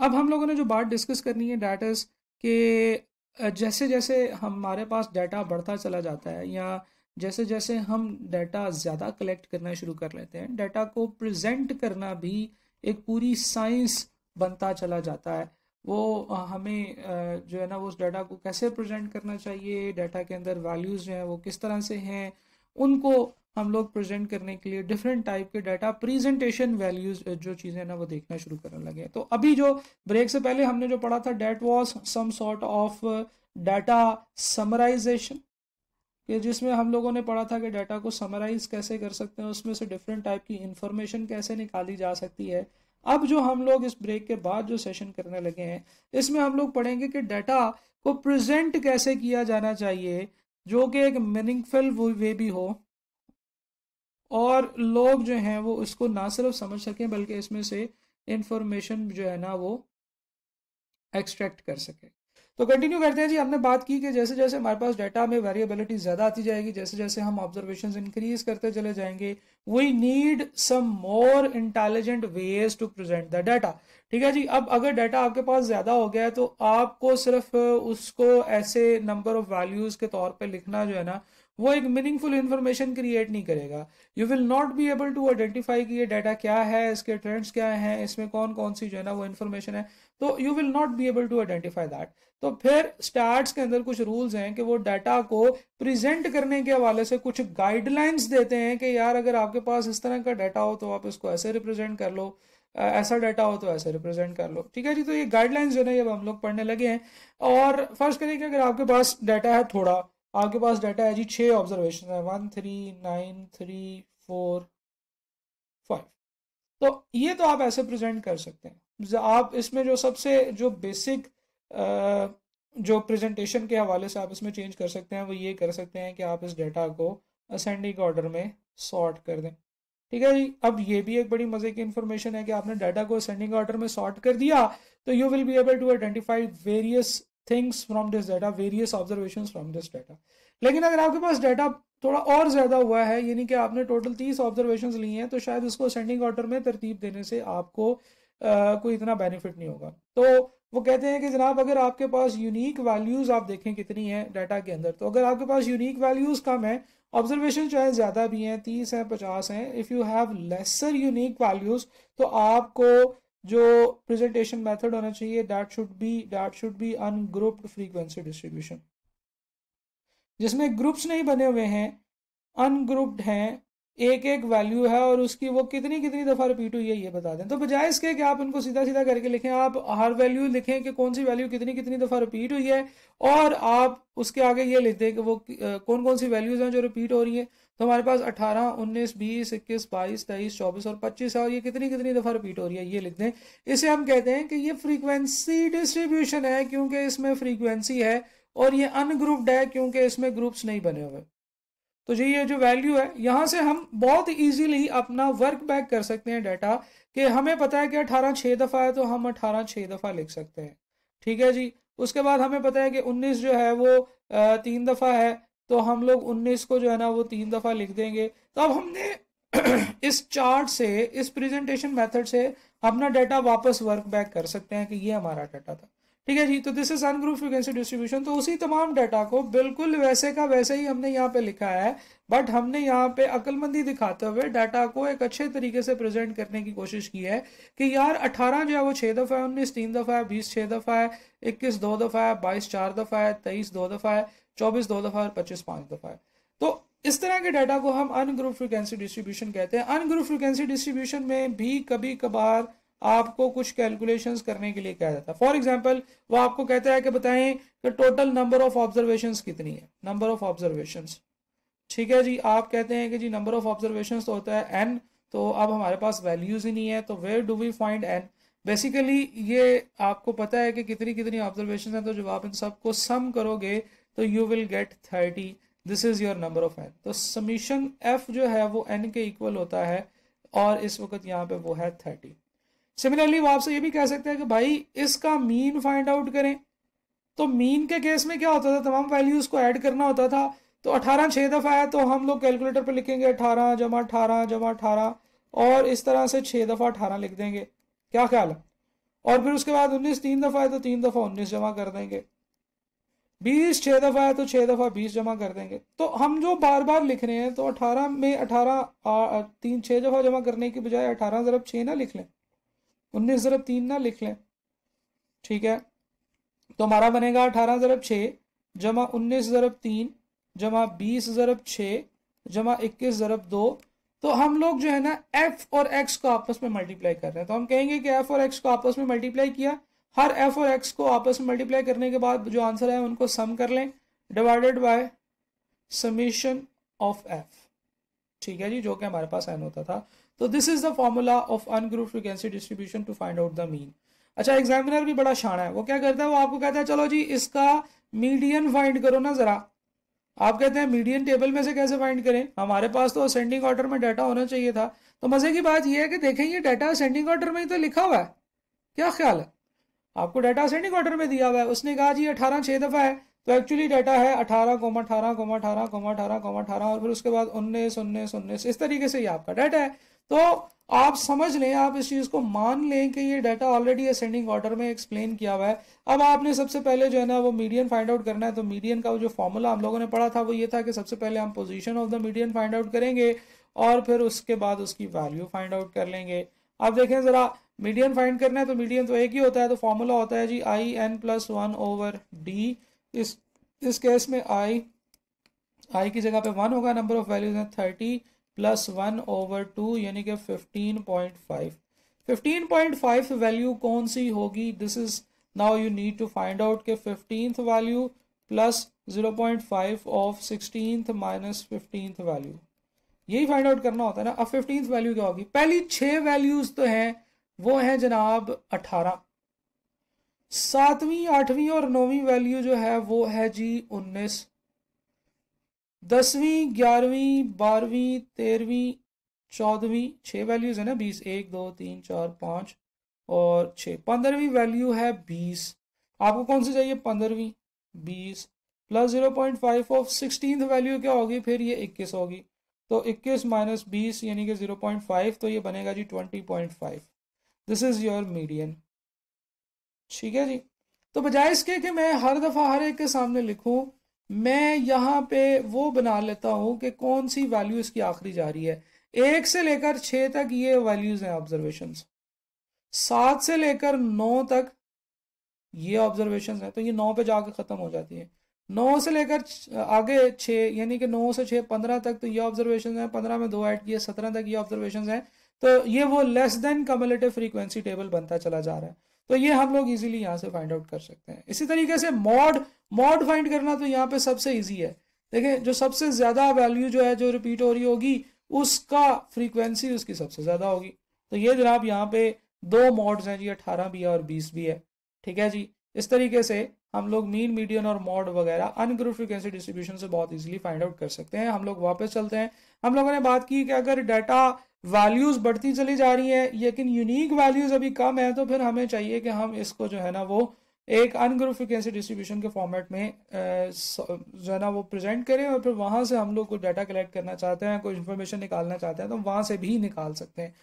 अब हम लोगों ने जो बात डिस्कस करनी है डैट इज़ कि जैसे जैसे हमारे पास डाटा बढ़ता चला जाता है या जैसे जैसे हम डाटा ज़्यादा कलेक्ट करना शुरू कर लेते हैं, डाटा को प्रेजेंट करना भी एक पूरी साइंस बनता चला जाता है। वो हमें जो है ना वो उस डाटा को कैसे प्रेजेंट करना चाहिए, डाटा के अंदर वैल्यूज़ जो हैं वो किस तरह से हैं, उनको हम लोग प्रेजेंट करने के लिए डिफरेंट टाइप के डाटा प्रेजेंटेशन वैल्यूज जो चीज़ें ना वो देखना शुरू करने लगे हैं। तो अभी जो ब्रेक से पहले हमने जो पढ़ा था that was some sort of data summarization, कि जिसमें हम लोगों ने पढ़ा था कि डाटा को समराइज कैसे कर सकते हैं, उसमें से डिफरेंट टाइप की इंफॉर्मेशन कैसे निकाली जा सकती है। अब जो हम लोग इस ब्रेक के बाद जो सेशन करने लगे हैं, इसमें हम लोग पढ़ेंगे कि डाटा को प्रेजेंट कैसे किया जाना चाहिए जो कि एक मीनिंगफुल वे भी हो और लोग जो हैं वो इसको ना सिर्फ समझ सकें बल्कि इसमें से इंफॉर्मेशन जो है ना वो एक्सट्रैक्ट कर सके। तो कंटिन्यू करते हैं जी। हमने बात की कि जैसे जैसे हमारे पास डाटा में वेरिएबिलिटी ज़्यादा आती जाएगी, जैसे जैसे हम ऑब्जर्वेशंस इंक्रीज करते चले जाएंगे, we need some more intelligent ways to present the data. ठीक है जी। अब अगर डाटा आपके पास ज़्यादा हो गया है तो आपको सिर्फ उसको ऐसे नंबर ऑफ वैल्यूज़ के तौर पर लिखना जो है ना वो एक मीनिंगफुल इंफॉर्मेशन क्रिएट नहीं करेगा। You will not be able to identify कि ये डाटा क्या है, इसके ट्रेंड्स क्या हैं, इसमें कौन कौन सी जो है ना वो इन्फॉर्मेशन है। तो you will not be able to identify that. तो फिर स्टार्ट्स के अंदर कुछ रूल्स हैं कि वो डाटा को प्रेजेंट करने के हवाले से कुछ गाइडलाइंस देते हैं कि यार अगर आपके पास इस तरह का डाटा हो तो आप इसको ऐसे रिप्रेजेंट कर लो, ऐसा डाटा हो तो ऐसे रिप्रेजेंट कर लो। ठीक है जी। तो ये गाइडलाइंस जो है अब हम लोग पढ़ने लगे हैं। और फर्स्ट करें कि अगर आपके पास डाटा है थोड़ा, आपके पास डाटा है जी 6 ऑब्जर्वेशन है, 1 3 9 3 4 5। तो ये तो आप ऐसे प्रेजेंट कर सकते हैं। आप इसमें जो सबसे जो बेसिक जो प्रेजेंटेशन के हवाले से आप इसमें चेंज कर सकते हैं वो ये कर सकते हैं कि आप इस डाटा को असेंडिंग ऑर्डर में सॉर्ट कर दें। ठीक है जी। अब ये भी एक बड़ी मजे की इंफॉर्मेशन है कि आपने डाटा को असेंडिंग ऑर्डर में सॉर्ट कर दिया तो you will be able to identify various things from this data, various observations from this data. लेकिन अगर आपके पास डाटा थोड़ा और ज़्यादा हुआ है, यानी कि आपने टोटल 30 ऑब्जर्वेशंस ली हैं, तो शायद इसको असेंडिंग ऑर्डर में तरतीब देने से आपको कोई इतना बेनिफिट नहीं होगा। तो वो कहते हैं कि जनाब अगर आपके पास यूनिक वैल्यूज़ आप देखें कितनी है डाटा के अंदर, तो अगर आपके पास यूनिक वैल्यूज़ कम है, ऑब्जर्वेशन चाहे ज़्यादा भी हैं, 30 हैं 50 हैं, if you have laser unique values, तो आपको जो प्रेजेंटेशन मेथड होना चाहिए that should be ungrouped frequency distribution, जिसमें ग्रुप्स नहीं बने हुए हैं, अनग्रुप्ड हैं, एक एक वैल्यू है और उसकी वो कितनी कितनी दफ़ा रिपीट हुई है ये बता दें। तो बजाय इसके कि आप इनको सीधा सीधा करके लिखें, आप हर वैल्यू लिखें कि कौन सी वैल्यू कितनी कितनी दफ़ा रिपीट हुई है और आप उसके आगे ये लिख दें कि वो कौन कौन सी वैल्यूज़ हैं जो रिपीट हो रही हैं। तो हमारे पास 18 19 20 21 22 23 24 और 25 है और ये कितनी कितनी दफ़ा रिपीट हो रही है ये लिख दें। इसे हम कहते हैं कि ये फ्रीक्वेंसी डिस्ट्रीब्यूशन है क्योंकि इसमें फ्रीक्वेंसी है, और ये अनग्रुप्ड है क्योंकि इसमें ग्रुप्स नहीं बने हुए। तो जी ये जो वैल्यू है यहाँ से हम बहुत इजीली अपना वर्क बैक कर सकते हैं डाटा, कि हमें पता है कि 18 6 दफ़ा है तो हम 18 6 दफ़ा लिख सकते हैं। ठीक है जी। उसके बाद हमें पता है कि 19 जो है वो 3 दफ़ा है, तो हम लोग 19 को जो है ना वो 3 दफ़ा लिख देंगे। तो अब हमने इस चार्ट से, इस प्रेजेंटेशन मेथड से अपना डाटा वापस वर्क बैक कर सकते हैं कि ये हमारा डाटा था। ठीक है जी। तो this is ungroup frequency distribution. तो उसी तमाम डाटा को बिल्कुल वैसे का वैसे ही हमने यहाँ पे लिखा है, बट हमने यहाँ पे अक्लमंदी दिखाते हुए डाटा को एक अच्छे तरीके से प्रेजेंट करने की कोशिश की है कि यार 18 जो है वो 6 दफ़ा है, 19 3 दफ़ा है, 20 6 दफ़ा है, 21 2 दफ़ा है, 22 4 दफ़ा है, 23 2 दफ़ा है, 24 2 दफ़ा है, 25 5 दफ़ा है। तो इस तरह के डाटा को हम अनग्रुप फ्रीक्वेंसी डिस्ट्रीब्यूशन कहते हैं। अनग्रुप फ्रीक्वेंसी डिस्ट्रीब्यूशन में भी कभी कभार आपको कुछ कैलकुलेशंस करने के लिए कहा जाता है। फॉर एग्जांपल वो आपको कहता है कि बताएं कि टोटल नंबर ऑफ ऑब्जर्वेशंस कितनी है, नंबर ऑफ ऑब्जर्वेशंस। ठीक है जी। आप कहते हैं कि जी नंबर ऑफ ऑब्जर्वेशंस तो होता है n, तो अब हमारे पास वैल्यूज ही नहीं है, तो where do we find n। Basically ये आपको पता है कि कितनी कितनी ऑब्जर्वेशन है, तो जब आप इन सबको सम करोगे तो you will get 30, this is your number of n। तो समीशन f जो है वो n के इक्वल होता है और इस वक्त यहाँ पे वो है 30। सिमिलरली वो आपसे ये भी कह सकते हैं कि भाई इसका मीन फाइंड आउट करें। तो मीन के केस में क्या होता था, तमाम वैल्यूज को ऐड करना होता था। तो 18 6 दफ़ा है तो हम लोग कैलकुलेटर पे लिखेंगे 18 जमा 18 जमा 18 और इस तरह से 6 दफ़ा 18 लिख देंगे। क्या ख्याल है? और फिर उसके बाद 19 3 दफ़ा है तो 3 दफ़ा 19 जमा कर देंगे, 20 6 दफ़ा है तो 6 दफ़ा 20 जमा कर देंगे। तो हम जो बार बार लिख रहे हैं तो 18 में 18 3 6 दफ़ा जमा करने की बजाय 18 ज़रब 6 ना लिख लें, 19 ज़रब 3 ना लिख लें, ठीक है। तो हमारा बनेगा 18 ज़रब 6 जमा 19 ज़रब 3 जमा 20 ज़रब 6 जमा 21 ज़रब 2। तो हम लोग जो है ना f और x को आपस में मल्टीप्लाई कर रहे हैं, तो हम कहेंगे कि f और x को आपस में मल्टीप्लाई किया, हर f और x को आपस में मल्टीप्लाई करने के बाद जो आंसर है उनको सम कर लें, divided by summation of f, ठीक है जी, जो कि हमारे पास n होता था। तो this is the formula of ungroup frequency distribution to find out the mean. अच्छा, एग्जामिनर भी बड़ा शाना है, वो क्या करता है, वो आपको कहता है चलो जी इसका मीडियन फाइंड करो ना जरा। आप कहते हैं मीडियन टेबल में से कैसे फाइंड करें, हमारे पास तो असेंडिंग ऑर्डर में डाटा होना चाहिए था। तो मजे की बात यह है कि देखें ये डाटा असेंडिंग ऑर्डर में ही तो लिखा हुआ है, क्या ख्याल है, आपको डाटा असेंडिंग ऑर्डर में दिया हुआ है। उसने कहा जी 18 6 दफ़ा है, तो एक्चुअली डाटा है 18 18 18 18 18 और फिर उसके बाद 19 19 19, इस तरीके से ये आपका डाटा है। तो आप समझ लें, आप इस चीज़ को मान लें कि ये डाटा ऑलरेडी असेंडिंग ऑर्डर में एक्सप्लेन किया हुआ है। अब आपने सबसे पहले जो है ना वो मीडियन फाइंड आउट करना है। तो मीडियन का जो फॉर्मूला हम लोगों ने पढ़ा था वो ये था कि सबसे पहले हम position of the median find out करेंगे और फिर उसके बाद उसकी वैल्यू फाइंड आउट कर लेंगे। अब देखें ज़रा, मीडियन फाइंड करना है तो मीडियन तो एक ही होता है, तो फॉर्मूला होता है G I N plus 1 over D. इस केस में आई की जगह पे 1 होगा, नंबर ऑफ वैल्यूज हैं 30 प्लस 1 ओवर 2 यानी कि 15.5। 15.5 वैल्यू कौन सी होगी, this is now you need to find out के 15th value plus 0.5 of 16th minus 15th value, यही फाइंड आउट करना होता है ना। अब 15th वैल्यू क्या होगी, पहली 6 वैल्यूज तो हैं, वो है जनाब 18, 7वीं 8वीं और 9वीं वैल्यू जो है वो है जी 19, 10वीं 11वीं 12वीं 13वीं 14वीं 6 वैल्यूज है ना, 20 1 2 3 4 5 और 6, 15वीं वैल्यू है 20। आपको कौन सी चाहिए, 15वीं 20 प्लस 0.5 ऑफ 16th वैल्यू क्या होगी, फिर ये 21 होगी, तो 21 माइनस 20 यानी कि 0.5, तो ये बनेगा जी 20.5। दिस इज योर मीडियन, ठीक है जी। तो बजाय इसके कि मैं हर दफ़ा हर एक के सामने लिखूं, मैं यहाँ पे वो बना लेता हूँ कि कौन सी वैल्यू इसकी आखिरी जा रही है। 1 से लेकर 6 तक ये वैल्यूज हैं ऑब्जर्वेशंस, 7 से लेकर 9 तक ये ऑब्जर्वेशंस हैं, तो ये 9 पे जाकर ख़त्म हो जाती है। 9 से लेकर आगे 6 यानी कि 9 से 6 15 तक तो ये ऑब्जर्वेशन है, 15 में 2 ऐड किए 17 तक ये ऑब्जर्वेशन है। तो ये वो less than cumulative frequency table बनता चला जा रहा है। तो ये हम लोग इजीली यहाँ से फाइंड आउट कर सकते हैं। इसी तरीके से मॉड फाइंड करना तो यहाँ पे सबसे ईजी है। देखें, जो सबसे ज़्यादा वैल्यू जो है जो रिपीट हो रही होगी उसका फ्रीक्वेंसी उसकी सबसे ज़्यादा होगी। तो ये जनाब यहाँ पे 2 मॉड्स हैं जी, 18 भी है और 20 भी है, ठीक है जी। इस तरीके से हम लोग मीन मीडियन और मॉड वगैरह अनग्रुप फ्रीक्वेंसी डिस्ट्रीब्यूशन से बहुत इजीली फाइंड आउट कर सकते हैं। हम लोग वापस चलते हैं। हम लोगों ने बात की कि अगर डाटा वैल्यूज बढ़ती चली जा रही है लेकिन यूनिक वैल्यूज अभी कम है, तो फिर हमें चाहिए कि हम इसको जो है ना वो एक अनग्रुप फ्रीक्वेंसी डिस्ट्रीब्यूशन के फॉर्मेट में जो है ना वो प्रेजेंट करें, और फिर वहाँ से हम लोग कोई डाटा कलेक्ट करना चाहते हैं, कोई इन्फॉर्मेशन निकालना चाहते हैं तो वहाँ से भी निकाल सकते हैं।